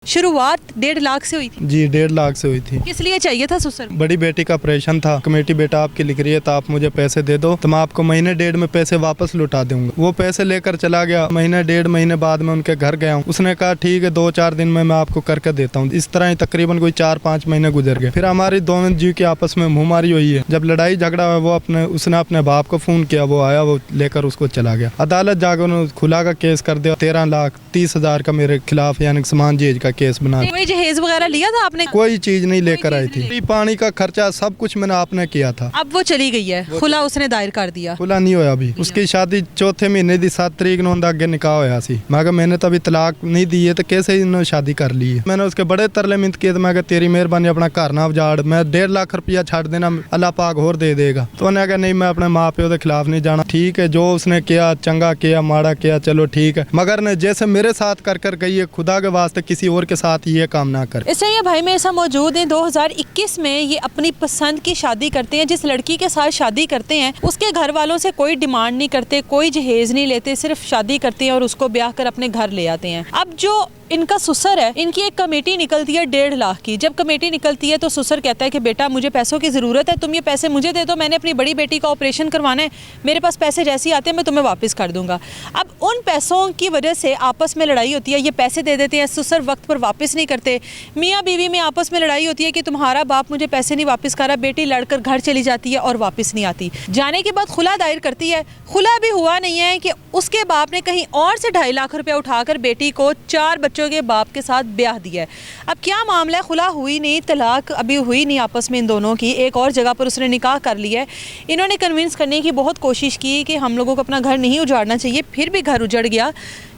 शुरुआत 1.5 लाख से हुई थी जी 1.5 लाख से हुई थी। किस लिए चाहिए था सुसर? बड़ी बेटी का ऑपरेशन था। कमेटी बेटा आपकी लिख रही है तो आप मुझे पैसे दे दो तो मैं आपको महीने 1.5 में पैसे वापस लौटा दूंगा। वो पैसे लेकर चला गया। महीने 1.5 महीने बाद में उनके घर गया हूँ। उसने कहा ठीक है 2-4 दिन में मैं आपको करके देता हूँ। इस तरह ही तकरीबन कोई 4-5 महीने गुजर गए। फिर हमारी दोनों जी की आपस में मुँहमारी हुई है। जब लड़ाई झगड़ा हुआ वो उसने अपने बाप को फोन किया, वो आया, वो लेकर उसको चला गया। अदालत जाकर उन्होंने खुला का केस कर दिया। 13,30,000 का मेरे खिलाफ यानी समान जहेज का केस बना। कोई जहेज वगैरह लिया था आपने? कोई चीज नहीं लेकर आई थी। पानी का खर्चा सब कुछ मैंने आपने किया था। अब वो चली गई है, खुला उसने दायर कर दिया। खुला नहीं होया अभी। उसकी शादी चौथे महीने दी 7 तरीक ਨੂੰ आगे निकाह होया सी। मैं कहा मैंने तो अभी तलाक नहीं दी है तो कैसे इन्होंने शादी कर ली है। मैंने उसके बड़े तरले मिन्नत किए तो मैं कहा तेरी मेहरबानी अपना घर ना उजाड़, मैं 1.5 लाख रुपया छाड़ देना, अल्लाह पाक होर दे देगा। तो उन्हें कहा नहीं मैं अपने माँ प्यो के खिलाफ नहीं जाना। ठीक है जो उसने किया चंगा किया माड़ा किया चलो ठीक है, मगर ने जैसे मेरे साथ कर कर गई है खुदा के वास्ते किसी और के साथ ये काम ना कर। इसलिए ये भाई मेरे साथ मौजूद हैं। 2021 में ये अपनी पसंद की शादी करते हैं। जिस लड़की के साथ शादी करते हैं उसके घर वालों से कोई डिमांड नहीं करते, कोई जहेज नहीं लेते, सिर्फ शादी करते हैं और उसको ब्याह कर अपने घर ले आते हैं। अब जो इनका सुसर है, इनकी एक कमेटी निकलती है 1.5 लाख की। जब कमेटी निकलती है तो सुसर कहता है कि बेटा मुझे पैसों की ज़रूरत है, तुम ये पैसे मुझे दे दो, मैंने अपनी बड़ी बेटी का ऑपरेशन करवाना है, मेरे पास पैसे जैसे ही आते हैं मैं तुम्हें वापस कर दूंगा। अब उन पैसों की वजह से आपस में लड़ाई होती है। ये पैसे दे देते हैं, सुसर वक्त पर वापस नहीं करते। मियाँ बीवी में आपस में लड़ाई होती है कि तुम्हारा बाप मुझे पैसे नहीं वापस कर रहा। बेटी लड़कर घर चली जाती है और वापस नहीं आती। जाने के बाद खुला दायर करती है। खुला भी हुआ नहीं है कि उसके बाप ने कहीं और से 2.5 लाख रुपया उठाकर बेटी को 4 बच्चों के बाप के साथ ब्याह दिया है। अब क्या मामला है? खुला हुई नहीं, तलाक अभी हुई नहीं आपस में इन दोनों की। एक और जगह पर उसने निकाह कर लिया है। इन्होंने कन्विंस करने की बहुत कोशिश की कि हम लोगों को अपना घर नहीं उजाड़ना चाहिए, फिर भी घर उजड़ गया।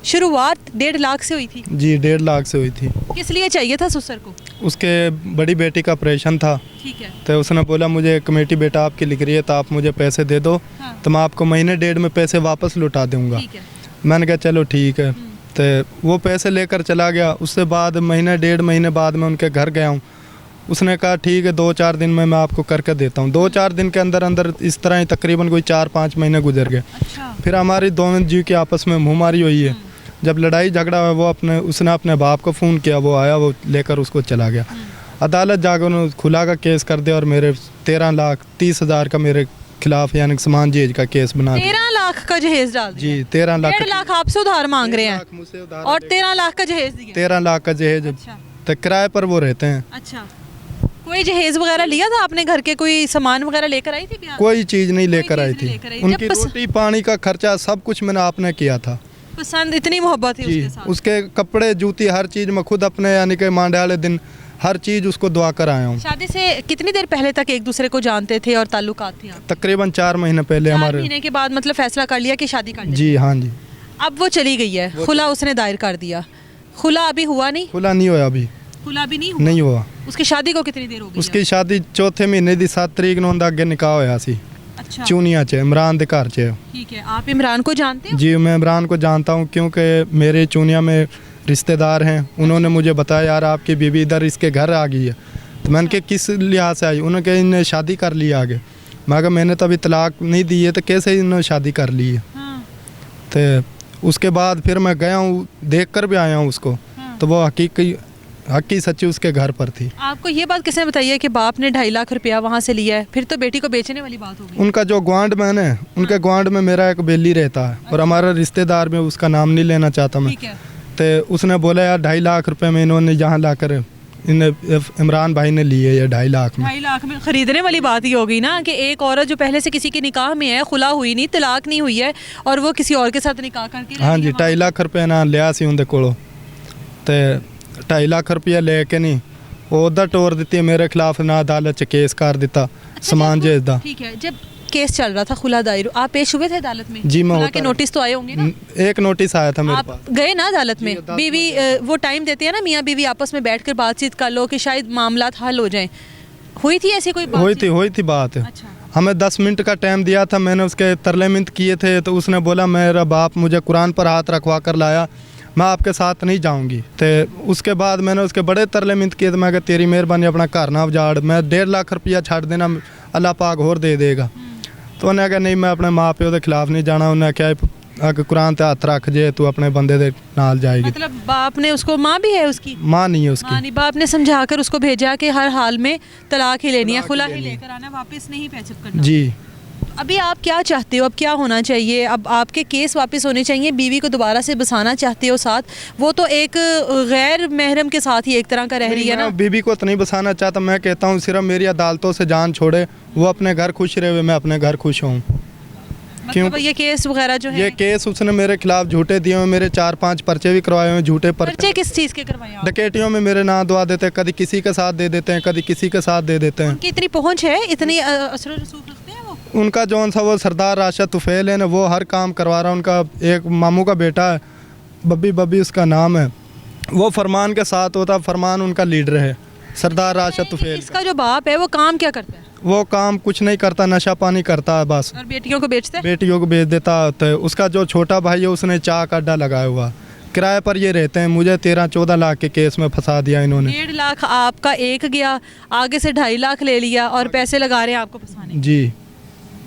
शुरुआत 1.5 लाख से हुई थी जी 1.5 लाख से हुई थी। किस लिए चाहिए था सुसर को? उसके बड़ी बेटी का ऑपरेशन था। ठीक है। तो उसने बोला मुझे कमेटी बेटा आपकी लिख रही है तो आप मुझे पैसे दे दो। हाँ। तो मैं आपको महीने 1.5 में पैसे वापस लौटा दूंगा। ठीक है। मैंने कहा चलो ठीक है। तो वो पैसे लेकर चला गया। उससे बाद महीने 1.5 महीने बाद मैं उनके घर गया हूँ। उसने कहा ठीक है 2-4 दिन में मैं आपको करके देता हूँ। 2-4 दिन के अंदर अंदर इस तरह ही तकरीबन कोई 4-5 महीने गुजर गए। अच्छा। फिर हमारी दोनों जी की आपस में मुँहमारी हुई है। जब लड़ाई झगड़ा हुआ वो उसने अपने बाप को फ़ोन किया, वो आया, वो लेकर उसको चला गया। अदालत जाकर उन्होंने खुला का केस कर दिया और मेरे 13,30,000 का मेरे खिलाफ यानी समान जहेज का केस बना दिया। 13 लाख का जहेज डाल दिया। जी 13 लाख। 1.5 लाख आपसे उधार मांग रहे हैं और 13 लाख का जहेज दिया। 13 लाख का जहेज। अच्छा। तो किराए पर वो रहते हैं। अच्छा। कोई जहेज वगैरह लिया था आपने? घर के कोई सामान वगैरह लेकर आई थी ब्याह? कोई चीज़ नहीं लेकर आई चीज़ नहीं थी। लेकर आई। उनकी जब रोटी पानी का खर्चा सब कुछ मैंने आपने किया था। पसंद इतनी मोहब्बत थी जी उसके साथ। उसके कपड़े जूती हर चीज़ मैं खुद अपने यानी कि मांडे वाले दिन हर चीज़ उसको दुआ कर आया हूँ। शादी से कितनी देर पहले तक एक दूसरे को जानते थे और ताल्लुकात थे आपके? तकरीबन 4 महीने पहले 4 हमारे। महीने के बाद मतलब फैसला कर लिया कि शादी कर लें। जी हाँ जी। अब वो चली गई है, खुला उसने दायर कर दिया। खुला अभी हुआ नहीं? खुला नहीं होया अभी। खुला भी नहीं हुआ? नहीं हुआ। उसकी शादी को कितनी देर हो गई? उसकी शादी चौथे महीने दी 7 तरीक ਨੂੰ आगे निकाह होया सी। अच्छा। चूनिया च इमरान के घर च। ठीक है। आप इमरान को जानते हो? जी मैं इमरान को जानता हूँ क्योंकि मेरे चूनिया में रिश्तेदार हैं। उन्होंने मुझे बताया यार आपकी बीवी इधर इसके घर आ गई है। तो मैंने कहा किस लिहाज से आई? उन्होंने कहा इन्हें शादी कर ली आगे। मैं कहा मैंने तो अभी तलाक नहीं दी है तो कैसे इन्होंने शादी कर ली है। हाँ। तो उसके बाद फिर मैं गया हूँ देख कर भी आया हूँ उसको। हाँ। तो वो हकी सच्ची उसके घर पर थी। आपको ये बात किसने बताई है कि बाप ने 2.5 लाख रुपया वहाँ से लिया है? फिर तो बेटी को बेचने वाली बात होगी। उनका जो ग्वांड मैन है उनके ग्वांड में मेरा एक बेली रहता है और हमारा रिश्तेदार में उसका नाम नहीं लेना चाहता मैं। ठीक है। तो उसने बोला यार 2.5 लाख रुपए में इन्होंने यहाँ लाकर इमरान भाई ने लिए ये 2.5 लाख में। 2.5 लाख में खरीदने वाली बात ही होगी ना कि एक औरत जो पहले से किसी के निकाह में है, खुला हुई नहीं, तलाक नहीं हुई है और वो किसी और के साथ निकाह करके। हाँ जी 2.5 लाख रुपये ना लिया सी उनके कोलों। तो 2.5 लाख रुपया लेके नहीं वो उधर टोर दी मेरे खिलाफ ना अदालत च केस कर दिता समान जहेज दा। ठीक है। जब केस चल रहा था खुला दायर, आप पेश हुए थे अदालत में? जी मैं खुला के नोटिस तो आए होंगे ना? एक नोटिस आया था मेरे आप पास। गए ना अदालत में? बीवी वो टाइम देते हैं ना मियाँ बीवी आपस में बैठकर बातचीत कर लो कि शायद मामला हल हो जाए। हुई थी ऐसी कोई बात? हुई थी बात। अच्छा। हमें 10 मिनट का टाइम दिया था। मैंने उसके तरले मिन्नत किए थे तो उसने बोला मेरा बाप मुझे कुरान पर हाथ रखवा कर लाया, मैं आपके साथ नहीं जाऊंगी। तो उसके बाद मैंने उसके बड़े तरले मिन्नत किए तो मैं कहा तेरी मेहरबानी अपना घर ना उजाड़, मैं 1.5 लाख रुपया छाड़ देना, अल्लाह पाक होर दे देगा। तो उन्हें कहा नहीं मैं अपने माँ प्यो के खिलाफ नहीं जाना। उन्हें क्या आके कुरान ते हाथ रख जे तू अपने बंदे दे नाल जाएगी। मतलब बाप ने उसको, माँ भी है उसकी? माँ नहीं है उसकी। हाँ नहीं, बाप ने समझा कर उसको भेजा कि हर हाल में तलाक ही लेनी है, खुला ही लेकर आना, वापस नहीं पैचअप करना। जी। अभी आप क्या चाहते हो, अब क्या होना चाहिए? अब आपके केस वापस होने चाहिए, बीवी को दोबारा से बसाना चाहते हो साथ? वो तो एक गैर महरम के साथ ही एक तरह का रह रही है ना। बीवी को तो नहीं बसाना चाहता, मैं कहता हूँ सिर्फ मेरी अदालतों से जान छोड़े, वो अपने घर खुश रहे, मैं अपने घर खुश हूँ। मतलब ये केस वगैरह जो है, ये केस उसने मेरे खिलाफ झूठे दिए हुए, मेरे 4-5 पर्चे भी करवाए हुए, झूठे पर्चे। किस चीज़ के करवाए आप? डकैतियों में मेरे नाम दुआ देते हैं, कभी किसी के साथ दे देते हैं, कभी किसी के साथ दे देते हैं। उनकी इतनी पहुँच है, इतनी असर रसूख रखते हैं वो? उनका जौन सा वो सरदार राशिद तुफैल है ना, वो हर काम करवा रहा है। उनका एक मामू का बेटा है, बब्बी उसका नाम है, वो फरमान के साथ होता, फरमान उनका लीडर है, सरदार राशिद तुफैल। इसका जो बाप है वो काम क्या करता है? वो काम कुछ नहीं करता, नशा पानी करता है बस। और बेटियों को बेचता है? बेटियों को बेच देता है। उसका जो छोटा भाई है उसने चाक अड्डा लगाया हुआ, किराए पर ये रहते हैं। मुझे 13-14 लाख के केस में फंसा दिया इन्होंने। 1.5 लाख आपका एक गया, आगे से 2.5 लाख ले लिया और पैसे लगा रहे हैं आपको फंसाने। जी।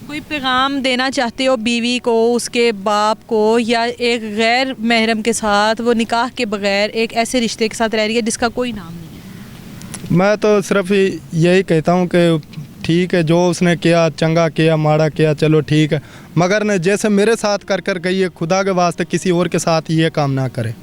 कोई पैगाम देना चाहते हो बीवी को, उसके बाप को, या एक गैर महरम के साथ, वो निकाह के बगैर एक ऐसे रिश्ते के साथ रह रही है जिसका कोई नाम नहीं है? मैं तो सिर्फ यही कहता हूँ कि ठीक है, जो उसने किया चंगा किया, माड़ा किया, चलो ठीक है, मगर न जैसे मेरे साथ कर कर गई है, खुदा के वास्ते किसी और के साथ ये काम ना करे।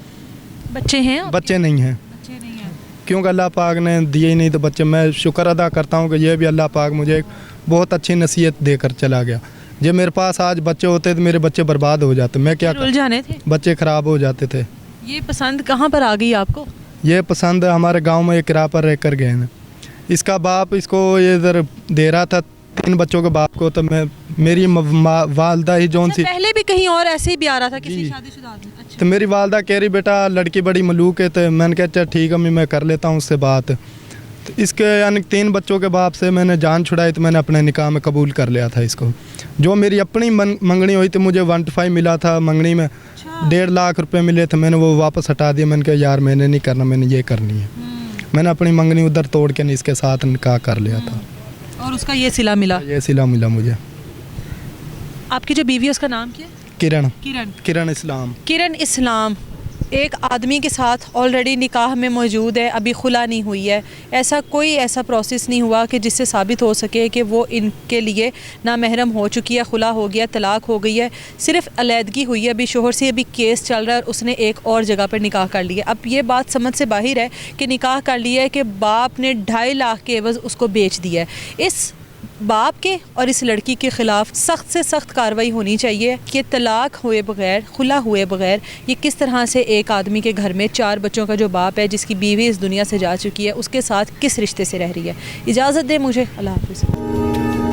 बच्चे हैं? बच्चे नहीं हैं। बच्चे नहीं हैं क्योंकि अल्लाह पाक ने दिए ही नहीं तो बच्चे। मैं शुक्र अदा करता हूँ कि ये भी अल्लाह पाक मुझे एक बहुत अच्छी नसीहत देकर चला गया। जब मेरे पास आज बच्चे होते तो मेरे बच्चे बर्बाद हो जाते, मैं क्या उलझाने थे, बच्चे ख़राब हो जाते थे। ये पसंद कहाँ पर आ गई आपको? ये पसंद हमारे गाँव में एक किराए पर रह कर गए हैं। इसका बाप इसको ये इधर दे रहा था 3 बच्चों के बाप को, तो मैं मेरी वालदा ही जौन सी पहले भी कहीं और ऐसे ही भी आ रहा था किसी शादीशुदा आदमी? अच्छा। तो मेरी वालदा कह रही बेटा लड़की बड़ी मलूक है, तो मैंने कहा अच्छा ठीक है मैं कर लेता हूँ उससे बात। तो इसके यानी 3 बच्चों के बाप से मैंने जान छुड़ाई, तो मैंने अपने निकाह में कबूल कर लिया था इसको। जो मेरी अपनी मंगनी हुई थी, मुझे 1.5 मिला था मंगनी में। 1.5 लाख रुपए मिले थे, मैंने वो वापस हटा दिया। मैंने कहा यार मैंने नहीं करना, मैंने ये करनी है। मैंने अपनी मंगनी उधर तोड़ के नहीं इसके साथ निकाह कर लिया था, और उसका ये सिला मिला? ये सिला मिला मुझे। आपकी जो बीवी है उसका नाम क्या है? किरण। किरण। किरण इस्लाम। किरण इस्लाम एक आदमी के साथ ऑलरेडी निकाह में मौजूद है, अभी खुला नहीं हुई है। ऐसा प्रोसेस नहीं हुआ कि जिससे साबित हो सके कि वो इनके लिए नामहरम हो चुकी है, खुला हो गया, तलाक हो गई है। सिर्फ अलहदगी हुई है, अभी शोहर से अभी केस चल रहा है और उसने एक और जगह पर निकाह कर लिया। अब ये बात समझ से बाहर है कि निकाह कर लिया है कि बाप ने 2.5 लाख के एवज़ उसको बेच दिया है। इस बाप के और इस लड़की के ख़िलाफ़ सख्त से सख्त कार्रवाई होनी चाहिए कि तलाक हुए बग़ैर, खुला हुए बग़ैर ये किस तरह से एक आदमी के घर में 4 बच्चों का जो बाप है, जिसकी बीवी इस दुनिया से जा चुकी है, उसके साथ किस रिश्ते से रह रही है। इजाज़त दे मुझे। अल्लाह हाफ़िज़।